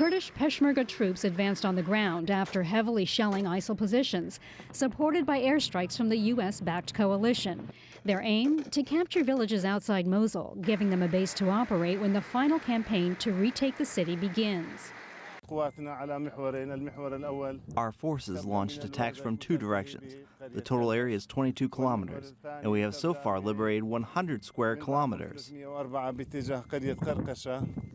Kurdish Peshmerga troops advanced on the ground after heavily shelling ISIL positions, supported by airstrikes from the U.S.-backed coalition. Their aim? To capture villages outside Mosul, giving them a base to operate when the final campaign to retake the city begins. Our forces launched attacks from two directions. The total area is 22 kilometers, and we have so far liberated 100 square kilometers.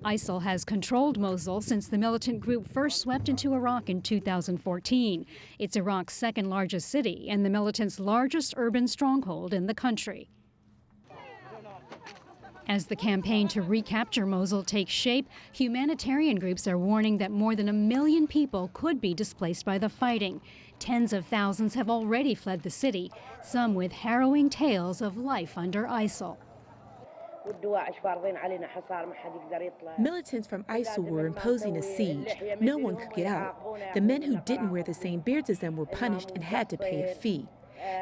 ISIL has controlled Mosul since the militant group first swept into Iraq in 2014. It's Iraq's second largest city and the militants' largest urban stronghold in the country. As the campaign to recapture Mosul takes shape, humanitarian groups are warning that more than 1 million people could be displaced by the fighting. Tens of thousands have already fled the city, some with harrowing tales of life under ISIL. Militants from ISIL were imposing a siege. No one could get out. The men who didn't wear the same beards as them were punished and had to pay a fee.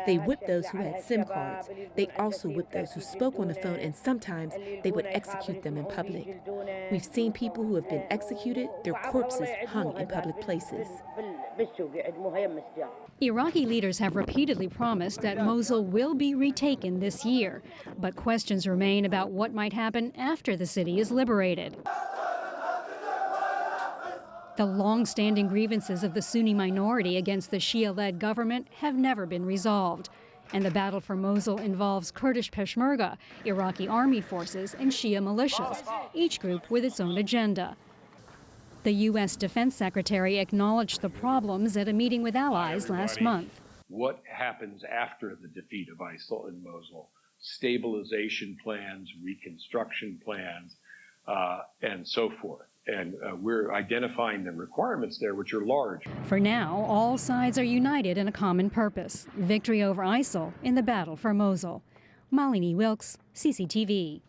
They whipped those who had SIM cards. They also whipped those who spoke on the phone, and sometimes they would execute them in public. We've seen people who have been executed, their corpses hung in public places. Iraqi leaders have repeatedly promised that Mosul will be retaken this year, but questions remain about what might happen after the city is liberated. The long-standing grievances of the Sunni minority against the Shia-led government have never been resolved. And the battle for Mosul involves Kurdish Peshmerga, Iraqi army forces, and Shia militias, each group with its own agenda. The U.S. Defense Secretary acknowledged the problems at a meeting with allies last month. What happens after the defeat of ISIL in Mosul? Stabilization plans, reconstruction plans, and so forth. And we're identifying the requirements there, which are large. For now, all sides are united in a common purpose: victory over ISIL in the battle for Mosul. Malini, Wilkes, CCTV.